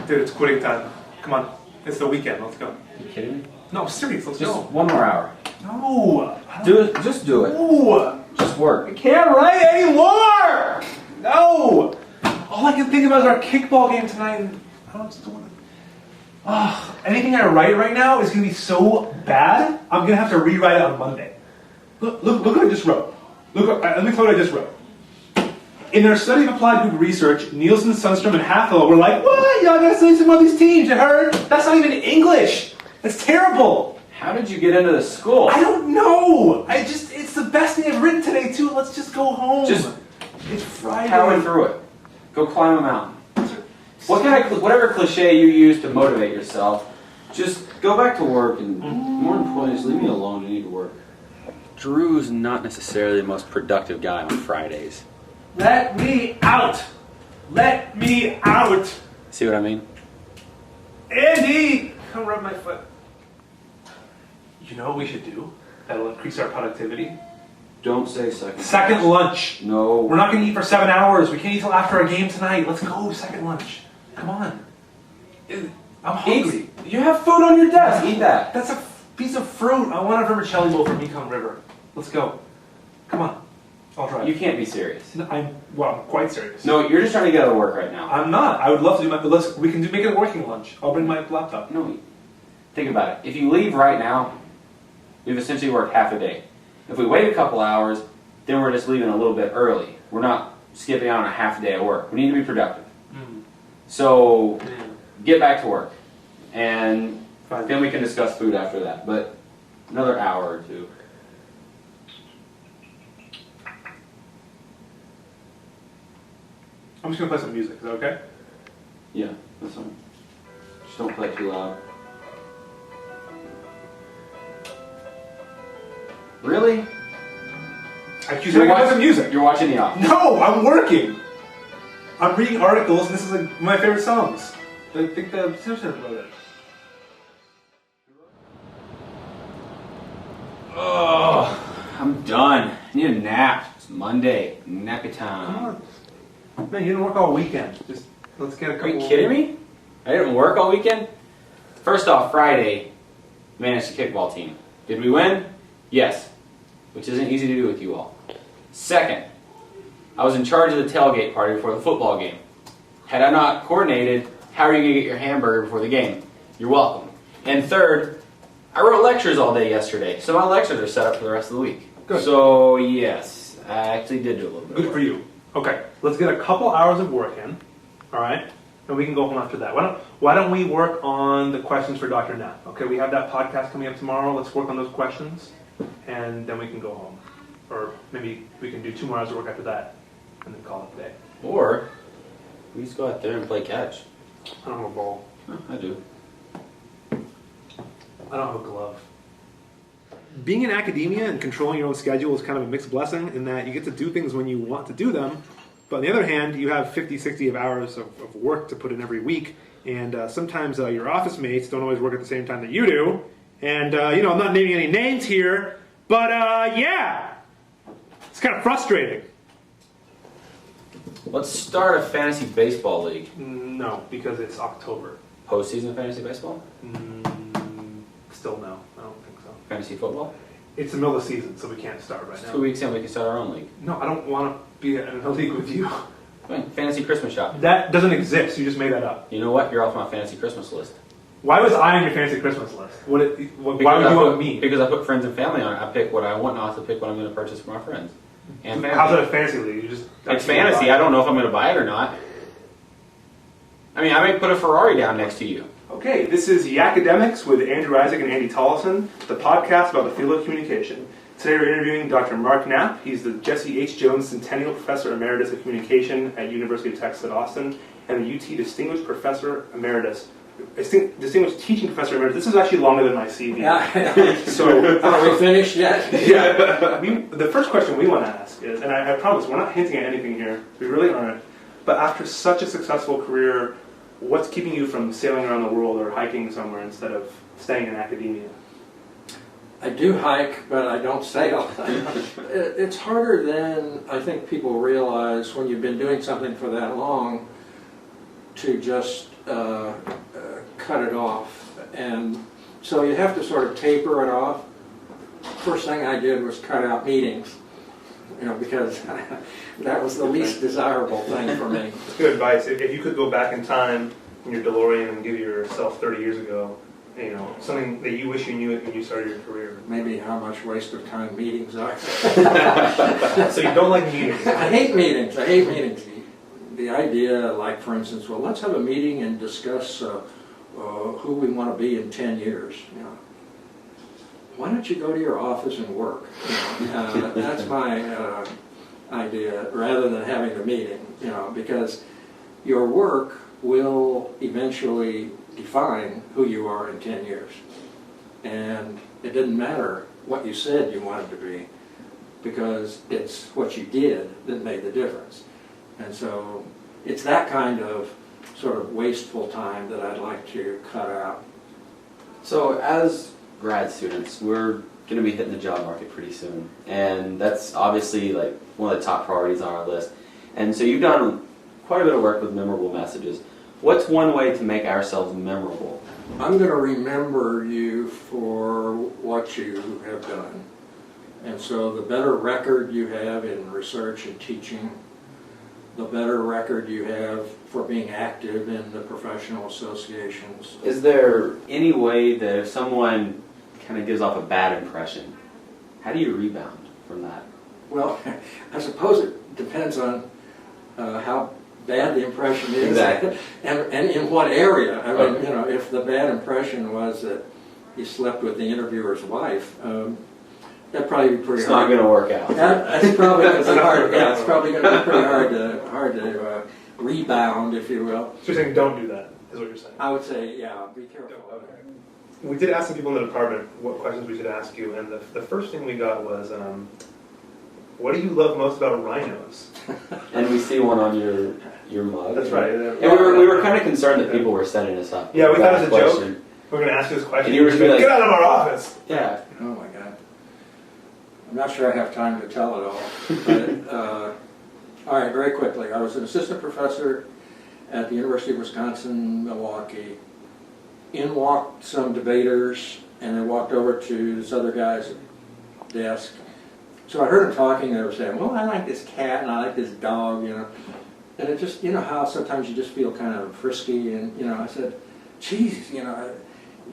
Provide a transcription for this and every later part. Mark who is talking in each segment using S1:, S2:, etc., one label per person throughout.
S1: Dude, it's quitting time. Come on. It's the weekend. Let's go.
S2: Are you kidding me?
S1: No, I'm serious. Let's
S2: Just
S1: go.
S2: one more hour.
S1: No.
S2: Do it. Just do it.
S1: No.
S2: Just work.
S1: I can't write anymore. No. All I can think about is our kickball game tonight. And I don't just want to. Anything I write right now is going to be so bad, I'm going to have to rewrite it on Monday. Look what I just wrote. Let me tell you what I just wrote. In their study of applied group research, Nielsen, Sundstrom, and Hathel were like, what? Y'all gotta study some of these teams, you heard? That's not even English. That's terrible.
S2: How did you get into this school?
S1: I don't know. It's the best thing I've written today, too. Let's just go home. It's Friday.
S2: Power through it. Go climb a mountain. Whatever cliche you use to motivate yourself, just go back to work and more importantly, just leave me alone. You need to work. Drew's not necessarily the most productive guy on Fridays.
S1: Let me out. Let me out.
S2: See what I mean?
S1: Andy, come rub my foot. You know what we should do? That'll increase our productivity.
S2: Don't say second.
S1: Second lunch.
S2: No.
S1: We're not going to eat for 7 hours. We can't eat till after our game tonight. Let's go, second lunch. Come on. I'm hungry.
S2: You have food on your desk. Eat that.
S1: That's a piece of fruit. I want a vermicelli bowl from Mekong River. Let's go. Come on. I'll drive.
S2: You can't be serious.
S1: No, I'm quite serious.
S2: No, you're just trying to get out of work right now.
S1: I'm not. I would love to do we can make it a working lunch. I'll bring my laptop.
S2: No, think about it. If you leave right now, we've essentially worked half a day. If we wait a couple hours, then we're just leaving a little bit early. We're not skipping out on a half a day of work. We need to be productive. So, get back to work. And then we can discuss food after that. But another hour or two.
S1: I'm just going to play some music. Is that okay?
S2: Yeah, that's fine. Just don't play too loud. Really?
S1: You said I can play some music.
S2: You're watching The Office.
S1: No, I'm working. I'm reading articles, and this is like my favorite songs. I think the Simpsons wrote it.
S2: Oh, I'm done. I need a nap. It's Monday. Nappy time.
S1: Come on. Man, you didn't work all weekend. Just let's get a couple.
S2: Are you kidding me? I didn't work all weekend? First off, Friday, managed the kickball team. Did we win? Yes. Which isn't easy to do with you all. Second, I was in charge of the tailgate party before the football game. Had I not coordinated, how are you going to get your hamburger before the game? You're welcome. And third, I wrote lectures all day yesterday, so my lectures are set up for the rest of the week.
S1: Good.
S2: So, yes, I actually did do a little bit
S1: Good
S2: of
S1: for
S2: work.
S1: you. Okay, let's get a couple hours of work in, all right? And we can go home after that. Why don't we work on the questions for Dr. Knapp? Okay, we have that podcast coming up tomorrow. Let's work on those questions, and then we can go home. Or maybe we can do 2 more hours of work after that, and then call it a day.
S2: Or, we just go out there and play catch.
S1: I don't have a ball.
S2: Oh, I do.
S1: I don't have a glove. Being in academia and controlling your own schedule is kind of a mixed blessing in that you get to do things when you want to do them, but on the other hand, you have 50, 60 hours of work to put in every week, and sometimes your office mates don't always work at the same time that you do, and, I'm not naming any names here, but, yeah, it's kind of frustrating.
S2: Let's start a fantasy baseball league.
S1: No, because it's October.
S2: Postseason fantasy baseball?
S1: Still no, I don't think so.
S2: Fantasy football?
S1: It's the middle of the season, so we can't start right now.
S2: 2 weeks in, we can start our own league.
S1: No, I don't want to be in a league with you.
S2: Fine. Fantasy Christmas shop.
S1: That doesn't exist. You just made that up.
S2: You know what? You're off my fantasy Christmas list.
S1: Why was I on your fantasy Christmas list? Why would you want me?
S2: Because I put friends and family on it. I pick what I want, not to pick what I'm going to purchase for my friends. And family.
S1: How's that a fantasy league?
S2: It's fantasy. I don't know if I'm going to buy it or not. I mean, I may put a Ferrari down next to you.
S1: Okay, this is Yakademics with Andrew Isaac and Andy Tollison, the podcast about the field of communication. Today we're interviewing Dr. Mark Knapp. He's the Jesse H. Jones Centennial Professor Emeritus of Communication at University of Texas at Austin and the UT Distinguished Professor Emeritus. Distinguished Teaching Professor Emeritus. This is actually longer than my CV.
S3: Yeah.
S1: So,
S3: are we finished yet?
S1: Yeah. The first question we want to ask is, and I promise we're not hinting at anything here, we really aren't, but after such a successful career, what's keeping you from sailing around the world or hiking somewhere instead of staying in academia?
S3: I do hike, but I don't sail. It's harder than I think people realize when you've been doing something for that long to just cut it off. And so you have to sort of taper it off. First thing I did was cut out meetings, because that was the least desirable thing for me.
S1: That's good advice. If you could go back in time in your DeLorean and give yourself 30 years ago, something that you wish you knew when you started your career.
S3: Maybe how much waste of time meetings are.
S1: So you don't like meetings?
S3: I hate meetings. I hate meetings. The idea, like for instance, well, let's have a meeting and discuss who we want to be in 10 years. Why don't you go to your office and work? That's my idea, rather than having a meeting. Because your work will eventually define who you are in 10 years. And it didn't matter what you said you wanted to be, because it's what you did that made the difference. And so it's that kind of sort of wasteful time that I'd like to cut out.
S2: So as grad students, we're going to be hitting the job market pretty soon. And that's obviously like one of the top priorities on our list. And so you've done quite a bit of work with memorable messages. What's one way to make ourselves memorable?
S3: I'm going to remember you for what you have done. And so the better record you have in research and teaching, the better record you have for being active in the professional associations.
S2: Is there any way that if someone kind of gives off a bad impression, how do you rebound from that?
S3: Well, I suppose it depends on how bad the impression is.
S2: Exactly.
S3: and in what area. I mean, if the bad impression was that you slept with the interviewer's wife, that'd probably be pretty hard.
S2: It's not going to work out.
S3: That's probably going to be hard. Yeah, it's probably going to be pretty hard to rebound, if you will.
S1: So you're saying don't do that, is what you're saying?
S3: I would say, yeah, be careful.
S1: Okay. We did ask some people in the department what questions we should ask you, and the first thing we got was, what do you love most about rhinos?
S2: And we see one on your mug.
S1: That's right.
S2: And we were kind of concerned that people were setting us up.
S1: Yeah, we thought it was a
S2: Question.
S1: joke. We're going to ask you this question.
S2: And you were
S1: like,
S2: like,
S1: get out of our office!
S2: Yeah.
S3: Oh my God. I'm not sure I have time to tell it all. But, all right, very quickly. I was an assistant professor at the University of Wisconsin, Milwaukee. In walked some debaters, and they walked over to this other guy's desk. So I heard them talking, and they were saying, well, I like this cat, and I like this dog, And it just, how sometimes you just feel kind of frisky, and, I said, geez,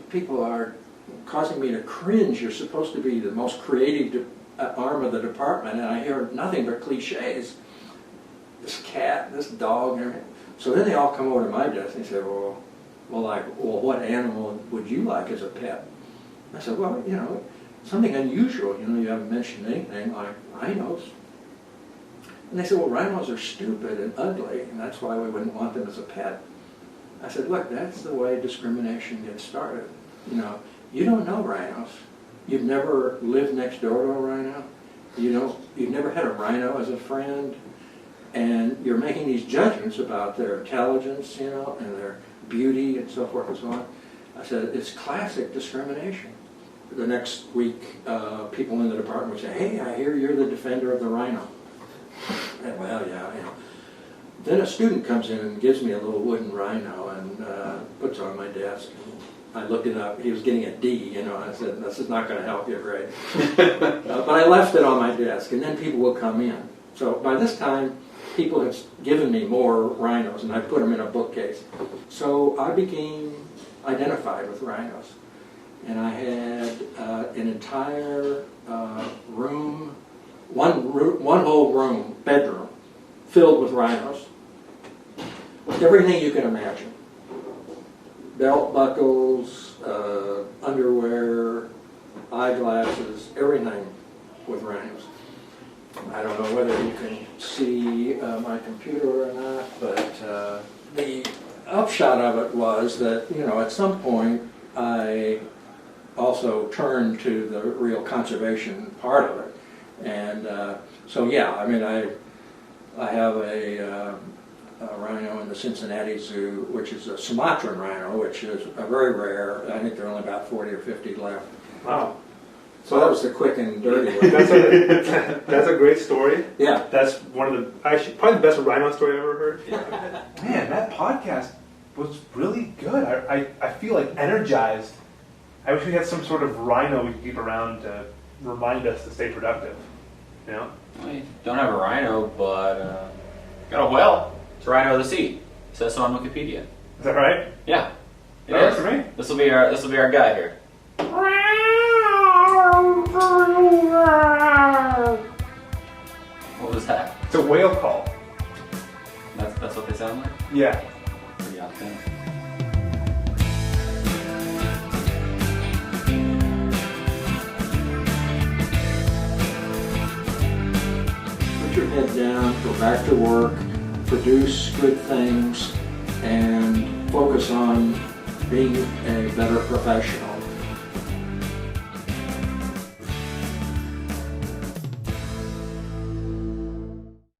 S3: people are causing me to cringe. You're supposed to be the most creative arm of the department, and I hear nothing but cliches. This cat, this dog, and everything. So then they all come over to my desk and they say, well, what animal would you like as a pet? I said, well, something unusual. You haven't mentioned anything like rhinos. And they said, well, rhinos are stupid and ugly, and that's why we wouldn't want them as a pet. I said, look, that's the way discrimination gets started. You don't know rhinos. You've never lived next door to a rhino. You've never had a rhino as a friend, and you're making these judgments about their intelligence, and their beauty and so forth and so on. I said, it's classic discrimination. The next week, people in the department would say, hey, I hear you're the defender of the rhino. And, well, yeah, Then a student comes in and gives me a little wooden rhino and puts it on my desk. I looked it up. He was getting a D, I said, this is not going to help your grade. But I left it on my desk, and then people would come in. So by this time, people had given me more rhinos, and I put them in a bookcase. So I became identified with rhinos. And I had an entire room, one whole room, bedroom, filled with rhinos. Everything you can imagine. Belt buckles, underwear, eyeglasses, everything with rhinos. I don't know whether you can see my computer or not, but the upshot of it was that, at some point I also turned to the real conservation part of it. And so, yeah, I have a rhino in the Cincinnati Zoo, which is a Sumatran rhino, which is a very rare. I think there are only about 40 or 50 left.
S1: Wow.
S3: So that was the quick and dirty one.
S4: That's a great story.
S3: Yeah.
S4: That's one of the, actually, probably the best rhino story I've ever heard.
S1: Man, that podcast was really good. I feel like energized. I wish we had some sort of rhino we could keep around to remind us to stay productive. You know?
S2: We don't have a rhino, but got a whale. It's a rhino of the sea. It says so on Wikipedia.
S1: Is that right?
S2: Yeah. It
S1: That works
S2: is.
S1: for me.
S2: This will be our guy here. What was that?
S1: It's a whale call.
S2: That's what they sound like?
S1: Yeah.
S2: Pretty authentic.
S3: Put your head down, go back to work, produce good things, and focus on being a better professional.